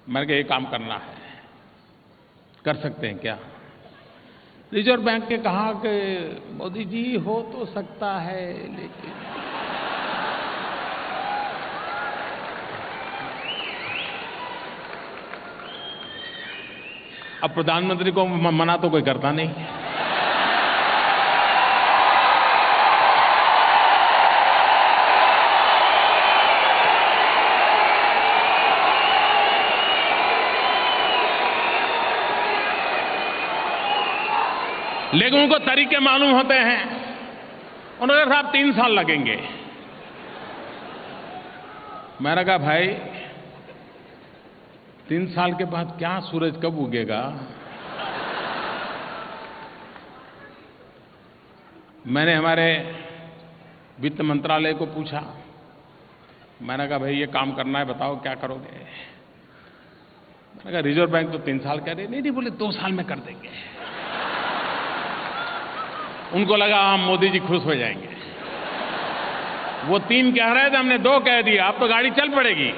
मैंने कहा ये काम करना है, कर सकते हैं क्या? रिजर्व बैंक ने कहा कि मोदी जी हो तो सकता है, लेकिन अब प्रधानमंत्री को मना तो कोई करता नहीं। लेकिन उनको तरीके मालूम होते हैं। उन्होंने कहा साहब 3 साल लगेंगे। मैंने कहा भाई 3 साल के बाद क्या सूरज कब उगेगा? मैंने हमारे वित्त मंत्रालय को पूछा, मैंने कहा भाई ये काम करना है, बताओ क्या करोगे? मैंने कहा रिजर्व बैंक तो 3 साल कह रहे, नहीं बोले 2 साल में कर देंगे। उनको लगा हम मोदी जी खुश हो जाएंगे। वो 3 कह रहे थे, हमने 2 कह दिया, अब तो गाड़ी चल पड़ेगी।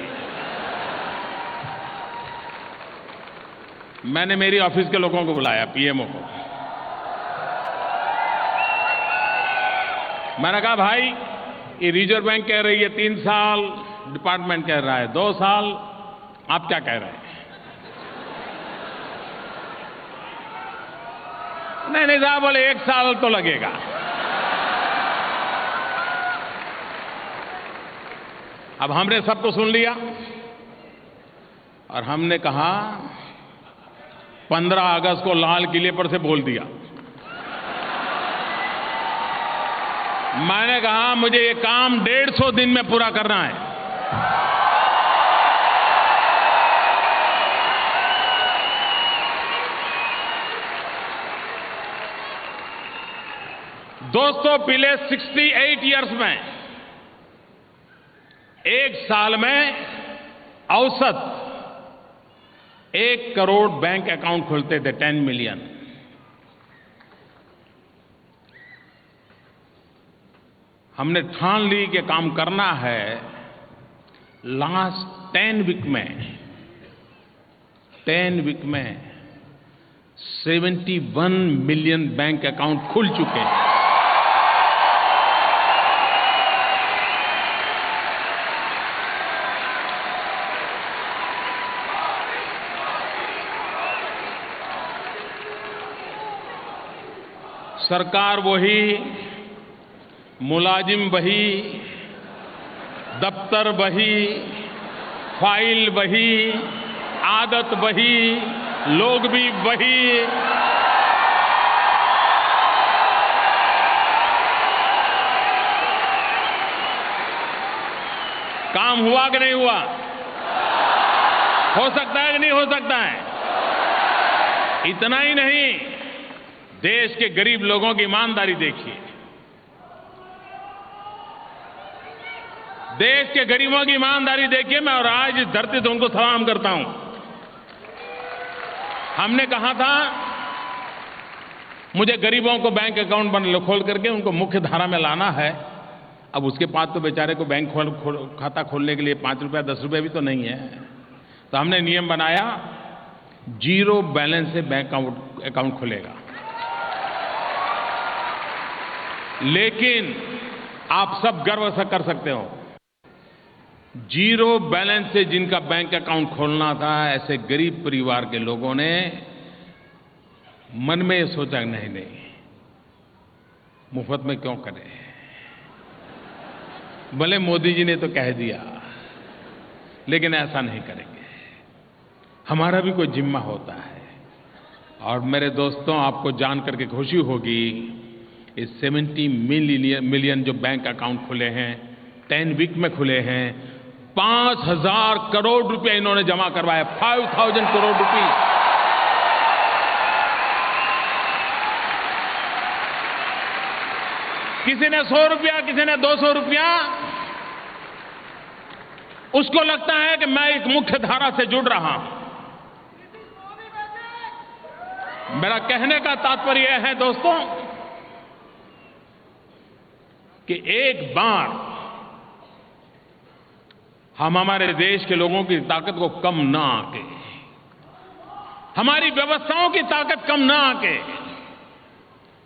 मैंने मेरी ऑफिस के लोगों को बुलाया, पीएमओ को। मैंने कहा भाई ये रिजर्व बैंक कह रही है 3 साल, डिपार्टमेंट कह रहा है 2 साल, आप क्या कह रहे हैं? नहीं साहब बोले 1 साल तो लगेगा। अब हमने सबको सुन लिया और हमने कहा 15 अगस्त को लाल किले पर से बोल दिया। मैंने कहा मुझे ये काम 150 दिन में पूरा करना है। दोस्तों पिछले 68 इयर्स में 1 साल में औसत 1 करोड़ बैंक अकाउंट खुलते थे, 10 मिलियन। हमने ठान ली कि काम करना है। लास्ट 10 वीक में 71 मिलियन बैंक अकाउंट खुल चुके हैं। सरकार वही, मुलाजिम वही, दफ्तर वही, फाइल वही, आदत वही, लोग भी वही। काम हुआ कि नहीं हुआ? हो सकता है कि नहीं हो सकता है? इतना ही नहीं, देश के गरीब लोगों की ईमानदारी देखिए। देश के गरीबों की ईमानदारी देखिए। मैं और आज इस धरती से उनको सलाम करता हूं। हमने कहा था मुझे गरीबों को बैंक अकाउंट खोल करके उनको मुख्य धारा में लाना है। अब उसके पास तो बेचारे को बैंक खाता खोलने के लिए 5 रुपया 10 रुपये भी तो नहीं है। तो हमने नियम बनाया, 0 बैलेंस से बैंक अकाउंट खुलेगा। लेकिन आप सब गर्व से कर सकते हो, 0 बैलेंस से जिनका बैंक अकाउंट खोलना था, ऐसे गरीब परिवार के लोगों ने मन में ये सोचा नहीं मुफ्त में क्यों करें। भले मोदी जी ने तो कह दिया, लेकिन ऐसा नहीं करेंगे। हमारा भी कोई जिम्मा होता है। और मेरे दोस्तों, आपको जान करके खुशी होगी, इस 70 मिलियन जो बैंक अकाउंट खुले हैं, 10 वीक में खुले हैं, 5,000 करोड़ रुपए इन्होंने जमा करवाया। 5,000 करोड़ रुपए। किसी ने 100 रुपया, किसी ने 200 रुपया। उसको लगता है कि मैं एक मुख्य धारा से जुड़ रहा हूं। मेरा कहने का तात्पर्य है दोस्तों कि एक बार हम हमारे देश के लोगों की ताकत को कम ना आके हमारी व्यवस्थाओं की ताकत कम ना आके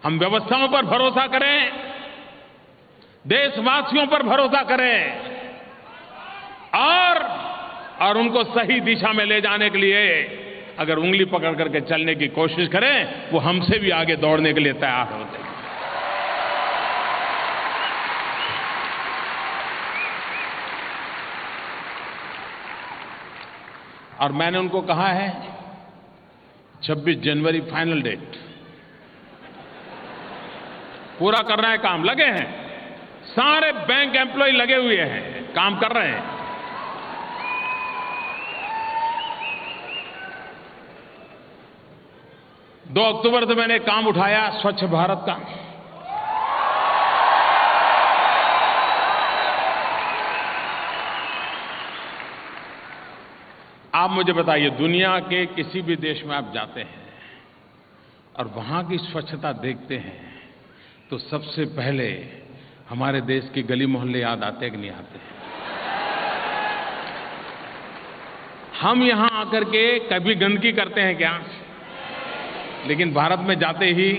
हम व्यवस्थाओं पर भरोसा करें, देशवासियों पर भरोसा करें और उनको सही दिशा में ले जाने के लिए अगर उंगली पकड़ करके चलने की कोशिश करें, वो हमसे भी आगे दौड़ने के लिए तैयार होते हैं। और मैंने उनको कहा है 26 जनवरी फाइनल डेट, पूरा करना है, काम लगे हैं, सारे बैंक एम्प्लॉय लगे हुए हैं, काम कर रहे हैं। दो अक्टूबर से मैंने काम उठाया स्वच्छ भारत का। आप मुझे बताइए, दुनिया के किसी भी देश में आप जाते हैं और वहां की स्वच्छता देखते हैं तो सबसे पहले हमारे देश के गली मोहल्ले याद आते कि नहीं आते? हम यहां आकर के कभी गंदगी करते हैं क्या? लेकिन भारत में जाते ही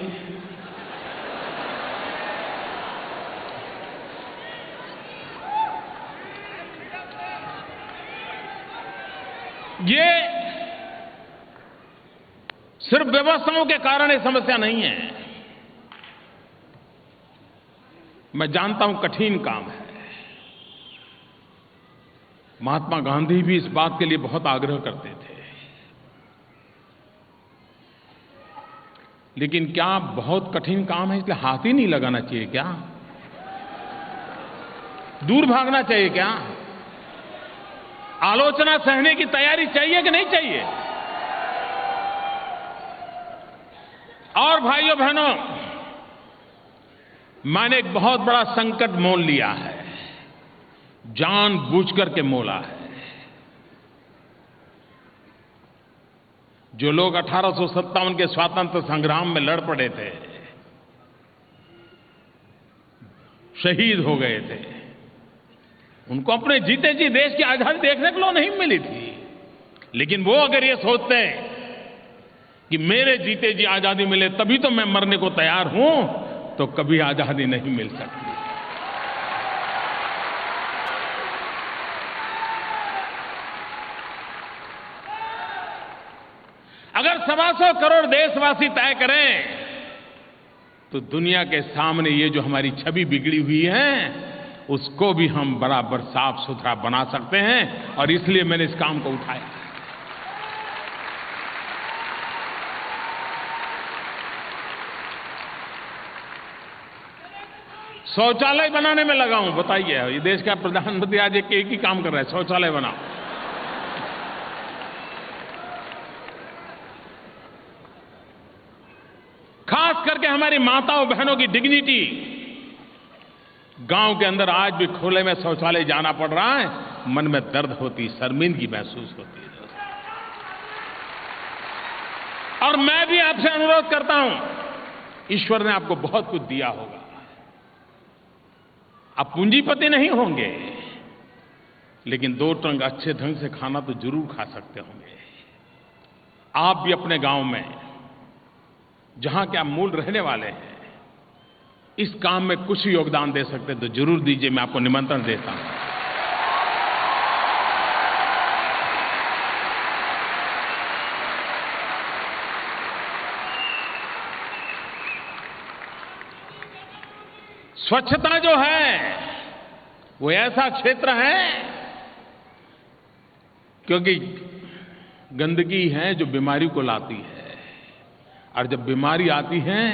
ये सिर्फ व्यवस्थाओं के कारण ये समस्या नहीं है। मैं जानता हूं कठिन काम है। महात्मा गांधी भी इस बात के लिए बहुत आग्रह करते थे। लेकिन क्या बहुत कठिन काम है इसलिए हाथ ही नहीं लगाना चाहिए क्या? दूर भागना चाहिए क्या? आलोचना सहने की तैयारी चाहिए कि नहीं चाहिए? और भाइयों बहनों, मैंने एक बहुत बड़ा संकट मोल लिया है, जानबूझकर के मोला है। जो लोग 1857 के स्वातंत्र संग्राम में लड़ पड़े थे, शहीद हो गए थे, उनको अपने जीते जी देश की आजादी देखने को नहीं मिली थी। लेकिन वो अगर ये सोचते हैं कि मेरे जीते जी आजादी मिले तभी तो मैं मरने को तैयार हूं, तो कभी आजादी नहीं मिल सकती। अगर 125 करोड़ देशवासी तय करें तो दुनिया के सामने ये जो हमारी छवि बिगड़ी हुई है उसको भी हम बराबर साफ सुथरा बना सकते हैं। और इसलिए मैंने इस काम को उठाया। शौचालय बनाने में लगा हूं। बताइए, ये देश का प्रधानमंत्री आज एक ही काम कर रहा है, शौचालय बनाओ। खास करके हमारी माताओं बहनों की डिग्निटी, गांव के अंदर आज भी खुले में शौचालय जाना पड़ रहा है, मन में दर्द होती, शर्मिंदगी महसूस होती है। और मैं भी आपसे अनुरोध करता हूं, ईश्वर ने आपको बहुत कुछ दिया होगा, आप पूंजीपति नहीं होंगे, लेकिन 2 टंग अच्छे ढंग से खाना तो जरूर खा सकते होंगे। आप भी अपने गांव में, जहां के आप मूल रहने वाले हैं, इस काम में कुछ योगदान दे सकते हैं तो जरूर दीजिए। मैं आपको निमंत्रण देता हूं। स्वच्छता जो है वो ऐसा क्षेत्र है, क्योंकि गंदगी है जो बीमारी को लाती है, और जब बीमारी आती है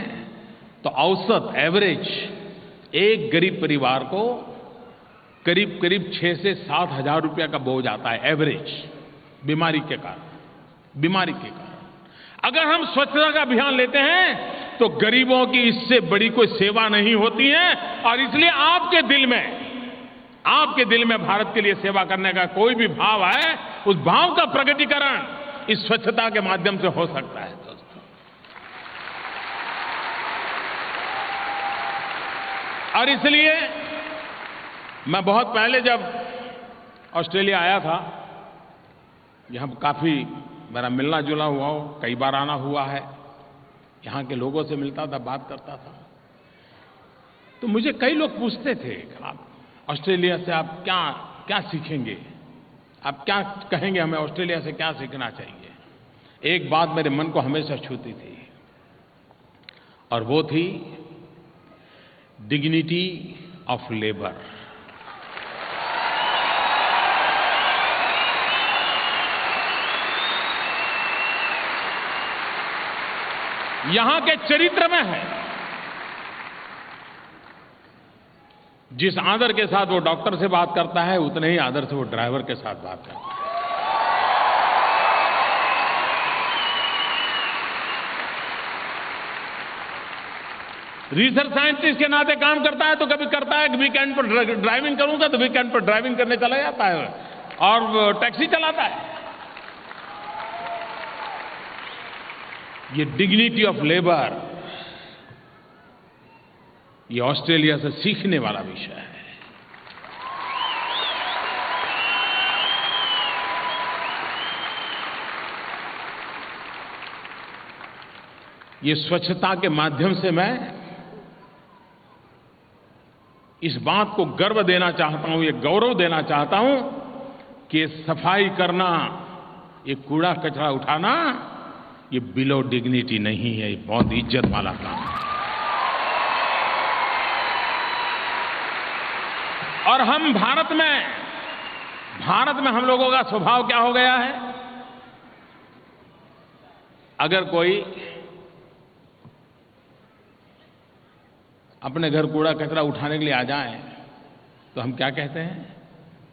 तो औसत एवरेज एक गरीब परिवार को करीब करीब 6 से 7 हजार रुपया का बोझ आता है, एवरेज, बीमारी के कारण। अगर हम स्वच्छता का अभियान लेते हैं तो गरीबों की इससे बड़ी कोई सेवा नहीं होती है। और इसलिए आपके दिल में भारत के लिए सेवा करने का कोई भी भाव है, उस भाव का प्रकटीकरण इस स्वच्छता के माध्यम से हो सकता है। दोस्तों, और इसलिए मैं बहुत पहले जब ऑस्ट्रेलिया आया था, यहां काफी मेरा मिलना जुलना हुआ हो, कई बार आना हुआ है, यहाँ के लोगों से मिलता था, बात करता था, तो मुझे कई लोग पूछते थे, आप ऑस्ट्रेलिया से आप क्या क्या सीखेंगे, आप क्या कहेंगे हमें ऑस्ट्रेलिया से क्या सीखना चाहिए। एक बात मेरे मन को हमेशा छूती थी और वो थी डिग्निटी ऑफ लेबर। यहां के चरित्र में है। जिस आदर के साथ वो डॉक्टर से बात करता है, उतने ही आदर से वो ड्राइवर के साथ बात करता है। रिसर्च साइंटिस्ट के नाते काम करता है तो कभी करता है कि वीकेंड पर ड्राइविंग करूंगा, तो वीकेंड पर ड्राइविंग करने चला जाता है और टैक्सी चलाता है। ये डिग्निटी ऑफ लेबर, ये ऑस्ट्रेलिया से सीखने वाला विषय है। ये स्वच्छता के माध्यम से मैं इस बात को गर्व देना चाहता हूं, ये गौरव देना चाहता हूं कि सफाई करना, ये कूड़ा कचरा उठाना, ये बिलो डिग्निटी नहीं है, ये बहुत इज्जत वाला काम है। और हम भारत में हम लोगों का स्वभाव क्या हो गया है, अगर कोई अपने घर कूड़ा कचरा उठाने के लिए आ जाए तो हम क्या कहते हैं,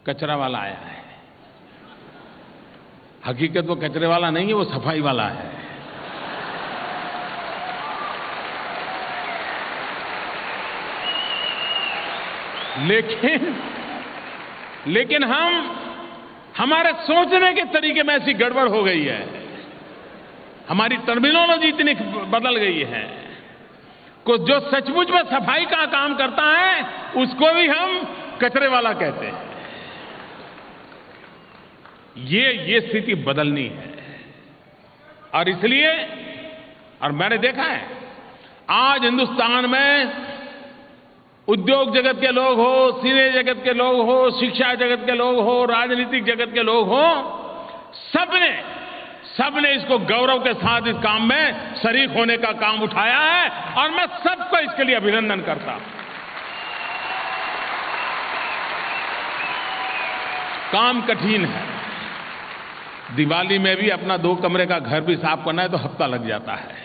कचरा वाला आया है। हकीकत वो कचरे वाला नहीं है, वो सफाई वाला है। लेकिन हमारे सोचने के तरीके में ऐसी गड़बड़ हो गई है, हमारी टर्मिनोलॉजी इतनी बदल गई है कि जो सचमुच में सफाई का काम करता है उसको भी हम कचरे वाला कहते हैं। ये स्थिति बदलनी है। और इसलिए, और मैंने देखा है आज हिंदुस्तान में उद्योग जगत के लोग हो, सिने जगत के लोग हो, शिक्षा जगत के लोग हो, राजनीतिक जगत के लोग हो, सबने इसको गौरव के साथ इस काम में शरीक होने का काम उठाया है और मैं सबको इसके लिए अभिनंदन करता हूं। काम कठिन है। दिवाली में भी अपना 2 कमरे का घर भी साफ करना है तो हफ्ता लग जाता है,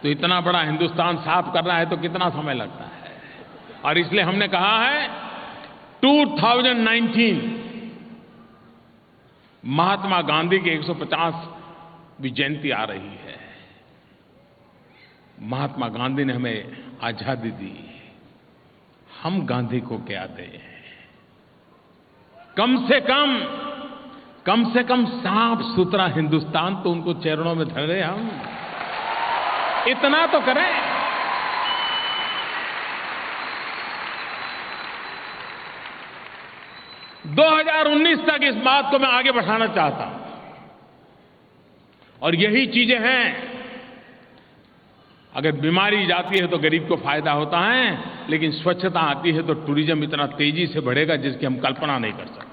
तो इतना बड़ा हिंदुस्तान साफ करना है तो कितना समय लगता है। और इसलिए हमने कहा है 2019 महात्मा गांधी की 150वीं जयंती आ रही है। महात्मा गांधी ने हमें आजादी दी, हम गांधी को क्या दें। कम से कम साफ सुथरा हिंदुस्तान तो उनको चरणों में धरे, हम इतना तो करें। दो 2019 तक इस बात को मैं आगे बढ़ाना चाहता हूं और यही चीजें हैं। अगर बीमारी जाती है तो गरीब को फायदा होता है, लेकिन स्वच्छता आती है तो टूरिज्म इतना तेजी से बढ़ेगा जिसकी हम कल्पना नहीं कर सकते।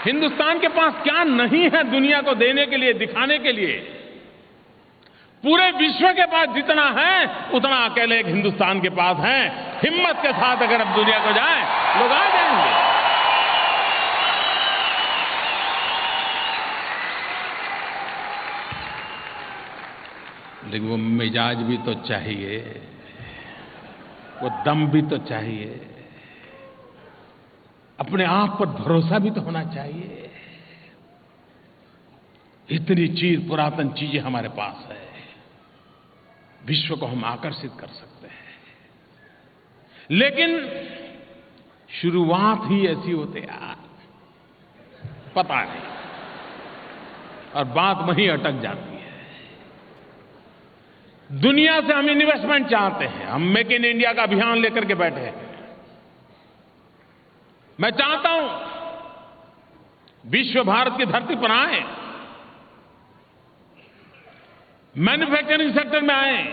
हिंदुस्तान के पास क्या नहीं है दुनिया को देने के लिए, दिखाने के लिए। पूरे विश्व के पास जितना है उतना अकेले एक हिंदुस्तान के पास है। हिम्मत के साथ अगर अब दुनिया को जाए, लोग आ जाएंगे। लेकिन वो मिजाज भी तो चाहिए, वो दम भी तो चाहिए, अपने आप पर भरोसा भी तो होना चाहिए। इतनी पुरातन चीजें हमारे पास है, विश्व को हम आकर्षित कर सकते हैं, लेकिन शुरुआत ही ऐसी होती यार, पता नहीं, और बात वहीं अटक जाती है। दुनिया से हम इन्वेस्टमेंट चाहते हैं, हम मेक इन इंडिया का अभियान लेकर के बैठे हैं। मैं चाहता हूं विश्व भारत की धरती पर आए, मैन्युफैक्चरिंग सेक्टर में आए,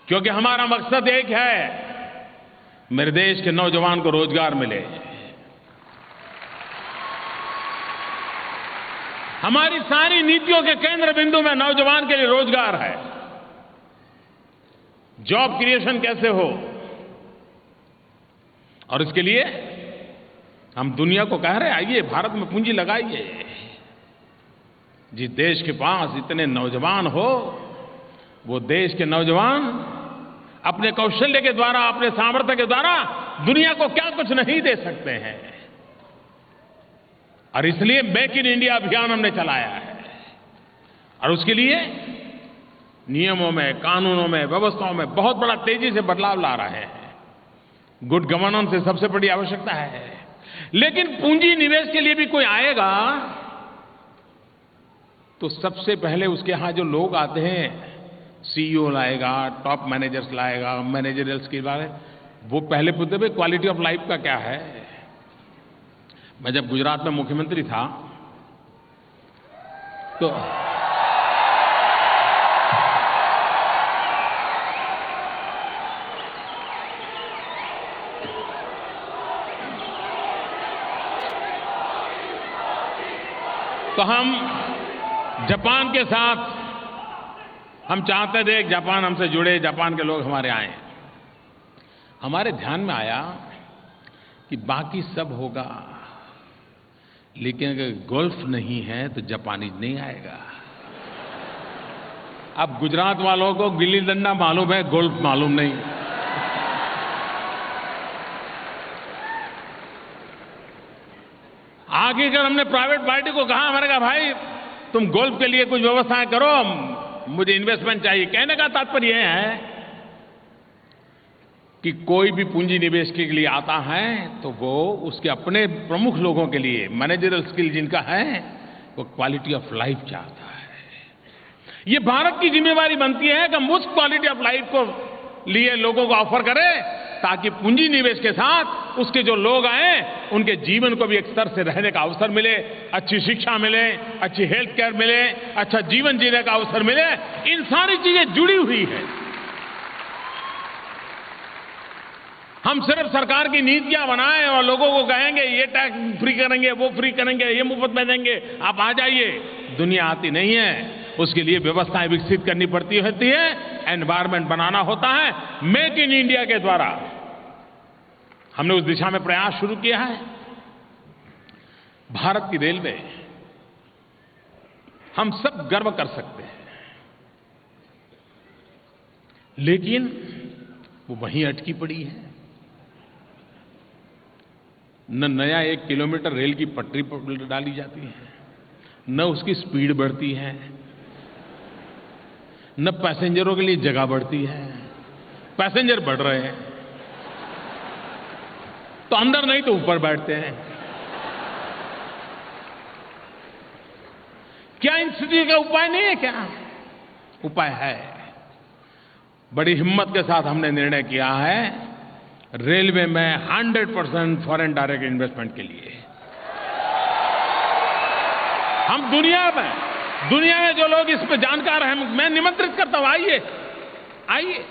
क्योंकि हमारा मकसद एक है, मेरे देश के नौजवान को रोजगार मिले। हमारी सारी नीतियों के केंद्र बिंदु में नौजवान के लिए रोजगार है। जॉब क्रिएशन कैसे हो, और इसके लिए हम दुनिया को कह रहे हैं, आइए भारत में पूंजी लगाइए। जिस देश के पास इतने नौजवान हो, वो देश के नौजवान अपने कौशल्य के द्वारा, अपने सामर्थ्य के द्वारा दुनिया को क्या कुछ नहीं दे सकते हैं। और इसलिए मेक इन इंडिया अभियान हमने चलाया है, और उसके लिए नियमों में, कानूनों में, व्यवस्थाओं में बहुत बड़ा तेजी से बदलाव ला रहे हैं। गुड गवर्नेंस से सबसे बड़ी आवश्यकता है। लेकिन पूंजी निवेश के लिए भी कोई आएगा तो सबसे पहले उसके यहां जो लोग आते हैं, सीईओ लाएगा, टॉप मैनेजर्स लाएगा, मैनेजरियल स्किल वाले, वो पहले पूछते भाई क्वालिटी ऑफ लाइफ का क्या है। मैं जब गुजरात में मुख्यमंत्री था तो हम जापान के साथ, हम चाहते थे कि जापान हमसे जुड़े, जापान के लोग हमारे आए। हमारे ध्यान में आया कि बाकी सब होगा, लेकिन अगर गोल्फ नहीं है तो जापानीज नहीं आएगा। अब गुजरात वालों को गिल्ली डंडा मालूम है, गोल्फ मालूम नहीं। आगे कर हमने प्राइवेट पार्टी को कहा, हमारे कहा भाई तुम गोल्फ के लिए कुछ व्यवस्थाएं करो, मुझे इन्वेस्टमेंट चाहिए। कहने का तात्पर्य यह है कि कोई भी पूंजी निवेश के लिए आता है तो वो उसके अपने प्रमुख लोगों के लिए, मैनेजरियल स्किल जिनका है, वो क्वालिटी ऑफ लाइफ चाहता है। ये भारत की जिम्मेवारी बनती है कि हम उस क्वालिटी ऑफ लाइफ को लिए लोगों को ऑफर करें, ताकि पूंजी निवेश के साथ उसके जो लोग आए उनके जीवन को भी एक स्तर से रहने का अवसर मिले, अच्छी शिक्षा मिले, अच्छी हेल्थ केयर मिले, अच्छा जीवन जीने का अवसर मिले। इन सारी चीजें जुड़ी हुई है। हम सिर्फ सरकार की नीतियां बनाएं और लोगों को कहेंगे ये टैक्स फ्री करेंगे, वो फ्री करेंगे, ये मुफ्त में देंगे, आप आ जाइए, दुनिया आती नहीं है। उसके लिए व्यवस्थाएं विकसित करनी पड़ती होती है, एनवायरनमेंट बनाना होता है। मेक इन इंडिया के द्वारा हमने उस दिशा में प्रयास शुरू किया है। भारत की रेलवे, हम सब गर्व कर सकते हैं, लेकिन वो वहीं अटकी पड़ी है। न नया 1 किलोमीटर रेल की पटरी पर डाली जाती है, न उसकी स्पीड बढ़ती है, न पैसेंजरों के लिए जगह बढ़ती है। पैसेंजर बढ़ रहे हैं तो अंदर नहीं तो ऊपर बैठते हैं। क्या इन स्थिति का उपाय नहीं है? क्या उपाय है? बड़ी हिम्मत के साथ हमने निर्णय किया है रेलवे में 100% फॉरेन डायरेक्ट इन्वेस्टमेंट के लिए। हम दुनिया में जो लोग इस पर जानकार हैं, मैं निमंत्रित करता हूं, आइए।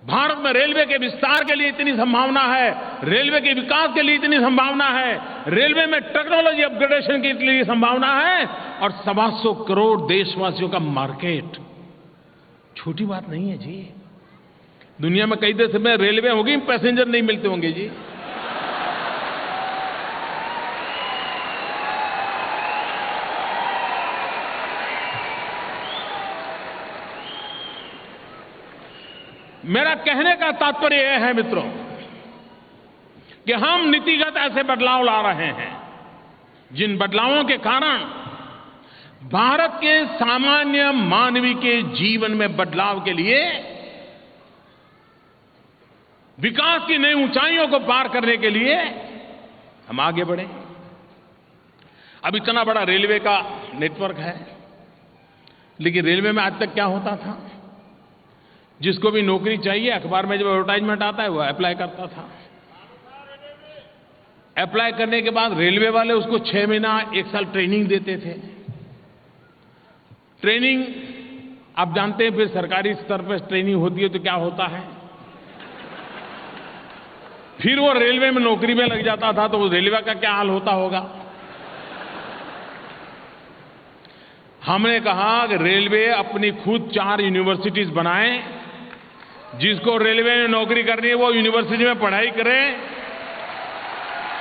भारत में रेलवे के विस्तार के लिए इतनी संभावना है, रेलवे के विकास के लिए इतनी संभावना है, रेलवे में टेक्नोलॉजी अपग्रेडेशन के लिए संभावना है, और 125 करोड़ देशवासियों का मार्केट छोटी बात नहीं है जी। दुनिया में कई देश में रेलवे होगी, पैसेंजर नहीं मिलते होंगे जी। मेरा कहने का तात्पर्य यह है मित्रों कि हम नीतिगत ऐसे बदलाव ला रहे हैं जिन बदलावों के कारण भारत के सामान्य मानवी के जीवन में बदलाव के लिए, विकास की नई ऊंचाइयों को पार करने के लिए हम आगे बढ़े। अब इतना बड़ा रेलवे का नेटवर्क है, लेकिन रेलवे में आज तक क्या होता था? जिसको भी नौकरी चाहिए, अखबार में जब एडवर्टाइजमेंट आता है वो अप्लाई करता था। अप्लाई करने के बाद रेलवे वाले उसको 6 महीना 1 साल ट्रेनिंग देते थे। ट्रेनिंग आप जानते हैं, फिर सरकारी स्तर पर ट्रेनिंग होती है तो क्या होता है, फिर वो रेलवे में नौकरी में लग जाता था, तो वो रेलवे का क्या हाल होता होगा। हमने कहा कि रेलवे अपनी खुद 4 यूनिवर्सिटीज बनाए, जिसको रेलवे में नौकरी करनी है वो यूनिवर्सिटी में पढ़ाई करे,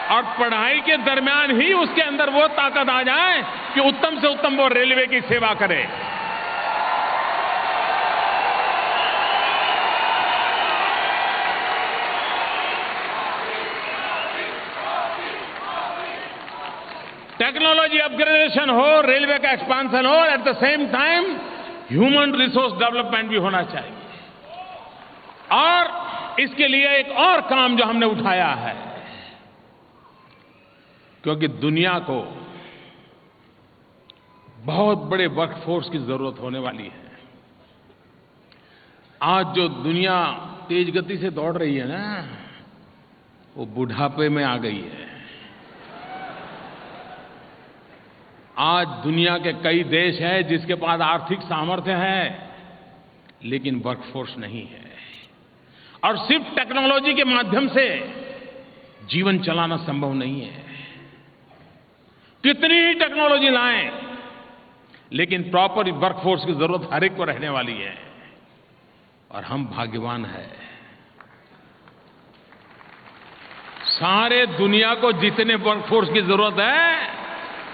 और पढ़ाई के दरमियान ही उसके अंदर वो ताकत आ जाए कि उत्तम से उत्तम वो रेलवे की सेवा करे। टेक्नोलॉजी अपग्रेडेशन हो, रेलवे का एक्सपांशन हो, at the same time human resource development भी होना चाहिए। और इसके लिए एक और काम जो हमने उठाया है, क्योंकि दुनिया को बहुत बड़े वर्कफोर्स की जरूरत होने वाली है। आज जो दुनिया तेज गति से दौड़ रही है ना, वो बुढ़ापे में आ गई है। आज दुनिया के कई देश हैं जिसके पास आर्थिक सामर्थ्य है, लेकिन वर्कफोर्स नहीं है, और सिर्फ टेक्नोलॉजी के माध्यम से जीवन चलाना संभव नहीं है। कितनी ही टेक्नोलॉजी लाएं, लेकिन प्रॉपर वर्कफोर्स की जरूरत हर एक को रहने वाली है, और हम भाग्यवान हैं। सारे दुनिया को जितने वर्कफोर्स की जरूरत है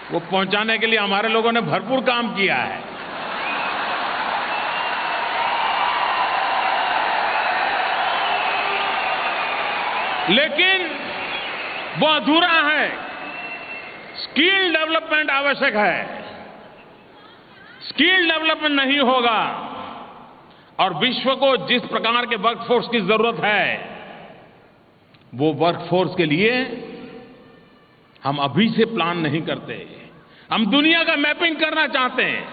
वो पहुंचाने के लिए हमारे लोगों ने भरपूर काम किया है। लेकिन वो अधूरा है। स्किल डेवलपमेंट आवश्यक है। स्किल डेवलपमेंट नहीं होगा और विश्व को जिस प्रकार के वर्कफोर्स की जरूरत है, वो वर्कफोर्स के लिए हम अभी से प्लान नहीं करते। हम दुनिया का मैपिंग करना चाहते हैं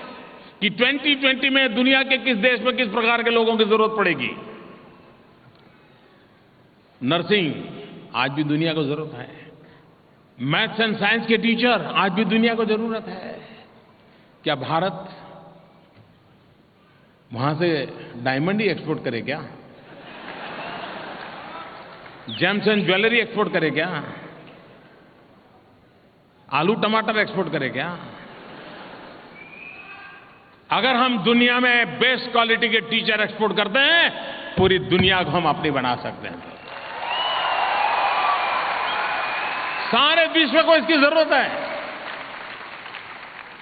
कि 2020 में दुनिया के किस देश में किस प्रकार के लोगों की जरूरत पड़ेगी। नर्सिंग आज भी दुनिया को जरूरत है। मैथ्स एंड साइंस के टीचर आज भी दुनिया को जरूरत है। क्या भारत वहां से डायमंड ही एक्सपोर्ट करे क्या? जेम्स एंड ज्वेलरी एक्सपोर्ट करे क्या? आलू टमाटर एक्सपोर्ट करे क्या? अगर हम दुनिया में बेस्ट क्वालिटी के टीचर एक्सपोर्ट करते हैं, पूरी दुनिया को हम अपनी बना सकते हैं। सारे विश्व को इसकी जरूरत है।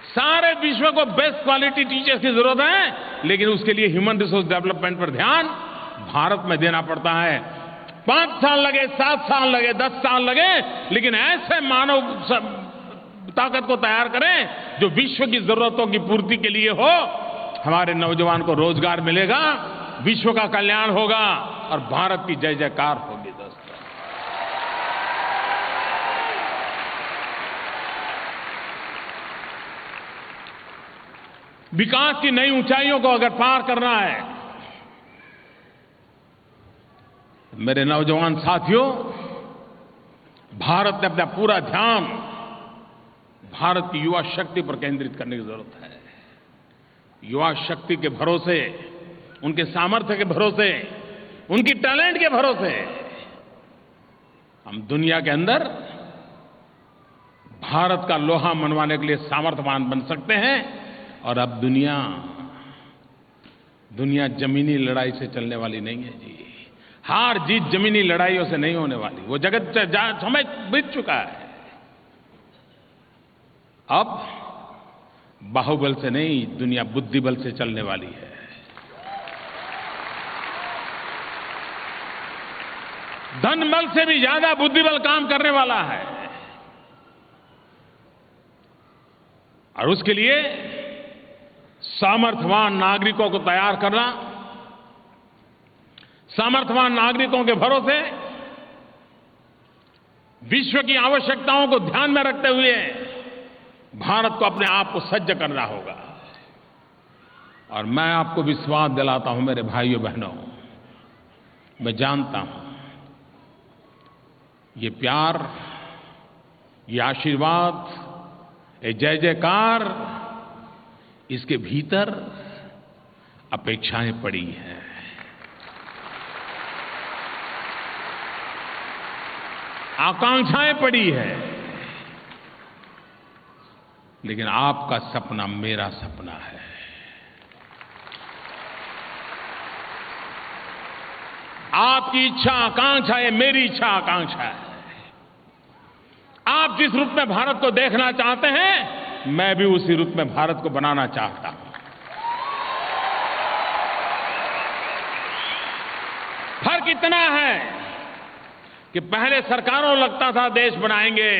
सारे विश्व को बेस्ट क्वालिटी टीचर्स की जरूरत है, लेकिन उसके लिए ह्यूमन रिसोर्स डेवलपमेंट पर ध्यान भारत में देना पड़ता है। 5 साल लगे, 7 साल लगे, 10 साल लगे, लेकिन ऐसे मानव ताकत को तैयार करें जो विश्व की जरूरतों की पूर्ति के लिए हो। हमारे नौजवान को रोजगार मिलेगा, विश्व का कल्याण होगा और भारत की जय जयकार होगी। दोस्तों, विकास की नई ऊंचाइयों को अगर पार करना है, मेरे नौजवान साथियों, भारत ने अपना पूरा ध्यान भारत की युवा शक्ति पर केंद्रित करने की जरूरत है। युवा शक्ति के भरोसे, उनके सामर्थ्य के भरोसे, उनकी टैलेंट के भरोसे हम दुनिया के अंदर भारत का लोहा मनवाने के लिए सामर्थ्यवान बन सकते हैं। और अब दुनिया जमीनी लड़ाई से चलने वाली नहीं है जी। हार जीत जमीनी लड़ाइयों से नहीं होने वाली। वो जगत समय बीत चुका है। अब बाहुबल से नहीं, दुनिया बुद्धिबल से चलने वाली है। धनबल से भी ज्यादा बुद्धिबल काम करने वाला है। और उसके लिए सामर्थ्यवान नागरिकों को तैयार करना, सामर्थ्यवान नागरिकों के भरोसे विश्व की आवश्यकताओं को ध्यान में रखते हुए भारत को अपने आप को सज्ज करना होगा। और मैं आपको विश्वास दिलाता हूं मेरे भाइयों बहनों, मैं जानता हूं ये प्यार ये आशीर्वाद, ये जय जयकार, इसके भीतर अपेक्षाएं पड़ी हैं। आकांक्षाएं पड़ी है। लेकिन आपका सपना मेरा सपना है। आपकी इच्छा आकांक्षा है, मेरी इच्छा आकांक्षा है। आप जिस रूप में भारत को देखना चाहते हैं, मैं भी उसी रूप में भारत को बनाना चाहता हूं। फर्क इतना है कि पहले सरकारों लगता था देश बनाएंगे।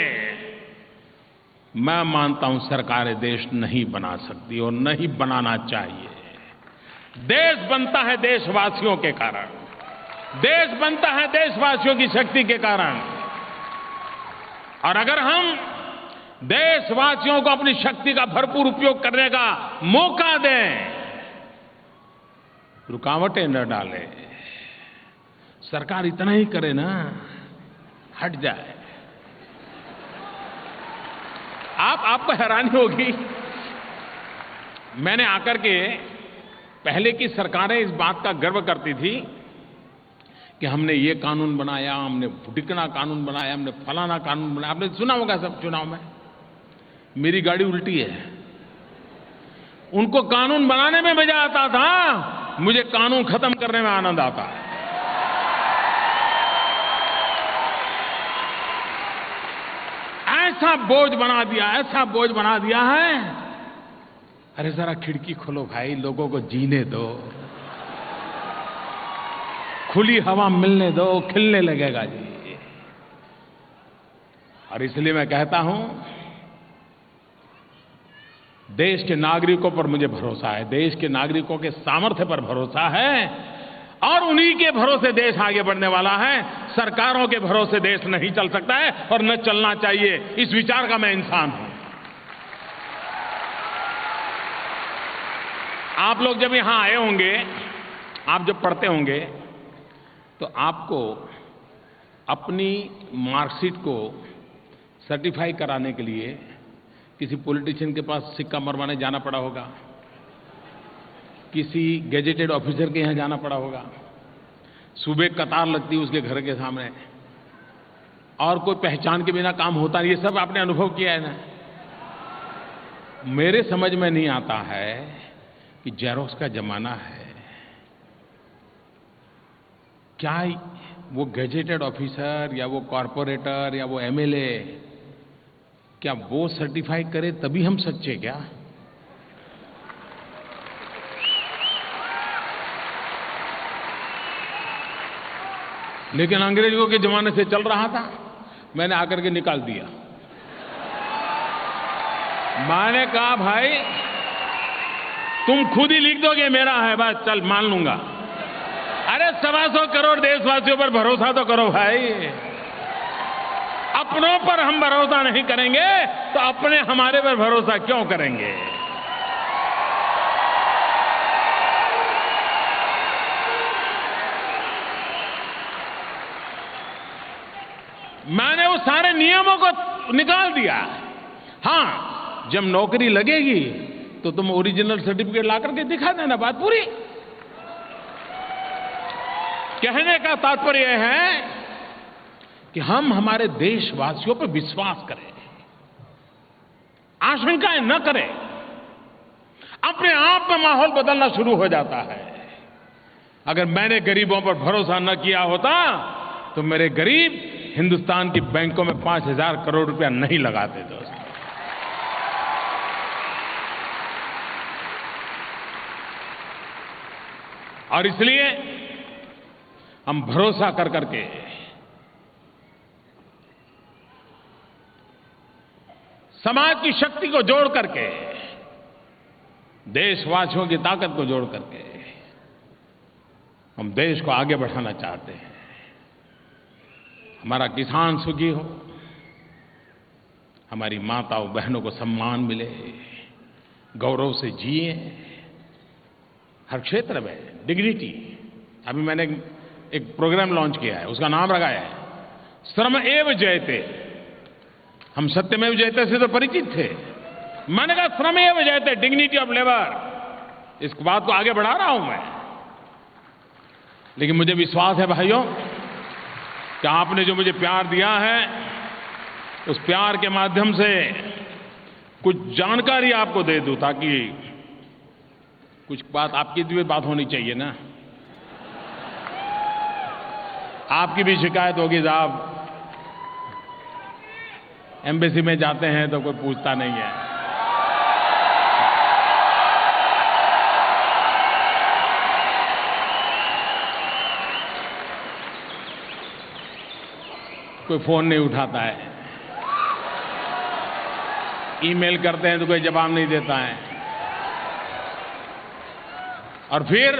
मैं मानता हूं सरकारें देश नहीं बना सकती और नहीं बनाना चाहिए। देश बनता है देशवासियों के कारण। देश बनता है देशवासियों की शक्ति के कारण। और अगर हम देशवासियों को अपनी शक्ति का भरपूर उपयोग करने का मौका दें, रुकावटें न डालें, सरकार इतना ही करे ना, हट जाए। आपको हैरानी होगी, मैंने आकर के, पहले की सरकारें इस बात का गर्व करती थी कि हमने ये कानून बनाया, हमने ढिकना कानून बनाया, हमने फलाना कानून बनाया। आपने सुना होगा सब चुनाव में। मेरी गाड़ी उल्टी है। उनको कानून बनाने में मजा आता था, मुझे कानून खत्म करने में आनंद आता है। ऐसा बोझ बना दिया, ऐसा बोझ बना दिया है। अरे जरा खिड़की खोलो भाई, लोगों को जीने दो, खुली हवा मिलने दो, खिलने लगेगा जी। और इसलिए मैं कहता हूं, देश के नागरिकों पर मुझे भरोसा है, देश के नागरिकों के सामर्थ्य पर भरोसा है, और उन्हीं के भरोसे देश आगे बढ़ने वाला है। सरकारों के भरोसे देश नहीं चल सकता है और न चलना चाहिए। इस विचार का मैं इंसान हूं। आप लोग जब यहां आए होंगे, आप जब पढ़ते होंगे, तो आपको अपनी मार्कशीट को सर्टिफाई कराने के लिए किसी पॉलिटिशियन के पास सिक्का मरवाने जाना पड़ा होगा, किसी गैजेटेड ऑफिसर के यहां जाना पड़ा होगा, सुबह कतार लगती उसके घर के सामने, और कोई पहचान के बिना काम होता नहीं। ये सब आपने अनुभव किया है ना। मेरे समझ में नहीं आता है कि जेरोक्स का जमाना है, क्या वो गैजेटेड ऑफिसर या वो कॉर्पोरेटर या वो एमएलए, क्या वो सर्टिफाई करे तभी हम सच्चे क्या? लेकिन अंग्रेजों के जमाने से चल रहा था, मैंने आकर के निकाल दिया। मैंने कहा भाई तुम खुद ही लिख दोगे मेरा है, बस चल मान लूंगा। अरे 125 करोड़ देशवासियों पर भरोसा तो करो भाई। अपनों पर हम भरोसा नहीं करेंगे तो अपने हमारे पर भरोसा क्यों करेंगे? मैंने उस सारे नियमों को निकाल दिया। हां, जब नौकरी लगेगी तो तुम ओरिजिनल सर्टिफिकेट ला करके दिखा देना, बात पूरी। कहने का तात्पर्य है कि हम हमारे देशवासियों पर विश्वास करें, आशंकाएं न करें। अपने आप में माहौल बदलना शुरू हो जाता है। अगर मैंने गरीबों पर भरोसा न किया होता तो मेरे गरीब हिंदुस्तान की बैंकों में 5,000 करोड़ रुपया नहीं लगाते दोस्त। और इसलिए हम भरोसा कर करके समाज की शक्ति को जोड़ करके, देशवासियों की ताकत को जोड़ करके हम देश को आगे बढ़ाना चाहते हैं। हमारा किसान सुखी हो, हमारी माताओं बहनों को सम्मान मिले, गौरव से जिए, हर क्षेत्र में डिग्निटी। अभी मैंने एक प्रोग्राम लॉन्च किया है, उसका नाम रखा है श्रम एव जयते। हम सत्यमेव जयते से तो परिचित थे। मैंने कहा श्रमेव जयते, डिग्निटी ऑफ लेबर, इस बात को आगे बढ़ा रहा हूं मैं। लेकिन मुझे विश्वास है भाइयों कि आपने जो मुझे प्यार दिया है, उस प्यार के माध्यम से कुछ जानकारी आपको दे दूं, ताकि कुछ बात आपकी भी बात होनी चाहिए ना। आपकी भी शिकायत होगी साहब, एम्बेसी में जाते हैं तो कोई पूछता नहीं है। कोई फोन नहीं उठाता है, ईमेल करते हैं तो कोई जवाब नहीं देता है, और फिर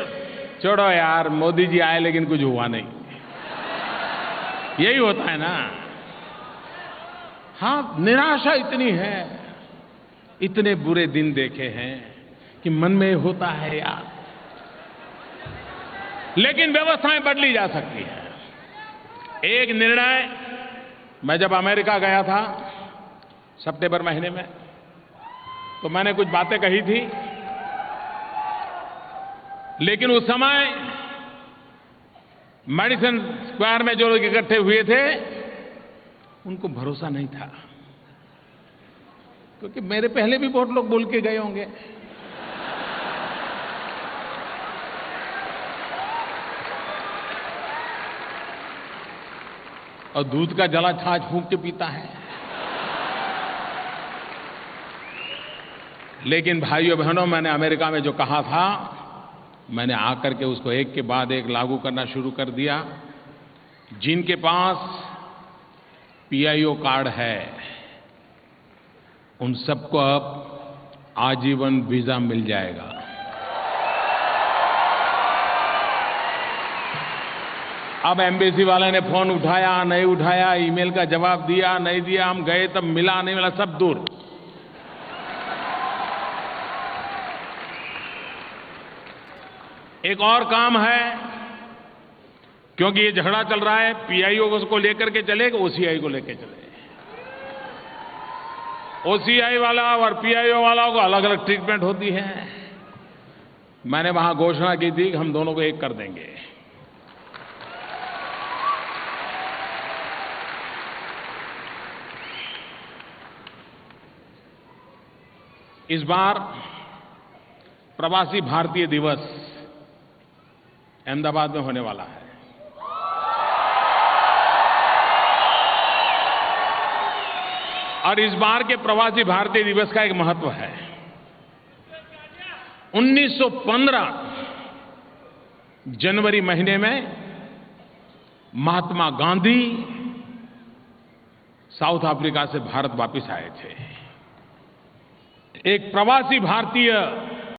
छोड़ो यार मोदी जी आए लेकिन कुछ हुआ नहीं, यही होता है ना। हाँ, निराशा इतनी है, इतने बुरे दिन देखे हैं कि मन में होता है यार, लेकिन व्यवस्थाएं बदली जा सकती हैं। एक निर्णय, मैं जब अमेरिका गया था सितंबर महीने में, तो मैंने कुछ बातें कही थी, लेकिन उस समय मेडिसन स्क्वायर में जो लोग इकट्ठे हुए थे उनको भरोसा नहीं था, क्योंकि मेरे पहले भी बहुत लोग बोल के गए होंगे। और दूध का जला छाछ फूंक के पीता है। लेकिन भाइयों बहनों, मैंने अमेरिका में जो कहा था, मैंने आकर के उसको एक के बाद एक लागू करना शुरू कर दिया। जिनके पास पीआईओ कार्ड है उन सबको अब आजीवन वीजा मिल जाएगा। अब एम्बेसी वाले ने फोन उठाया नहीं उठाया, ईमेल का जवाब दिया नहीं दिया, हम गए तब मिला नहीं मिला, सब दूर। एक और काम है, क्योंकि ये झगड़ा चल रहा है, पीआईओ को लेकर के चले कि ओसीआई को लेकर चले। ओसीआई वाला और पीआईओ वाला को अलग अलग ट्रीटमेंट होती है। मैंने वहां घोषणा की थी कि हम दोनों को एक कर देंगे। इस बार प्रवासी भारतीय दिवस अहमदाबाद में होने वाला है। और इस बार के प्रवासी भारतीय दिवस का एक महत्व है। 1915 जनवरी महीने में महात्मा गांधी साउथ अफ्रीका से भारत वापस आए थे। एक प्रवासी भारतीय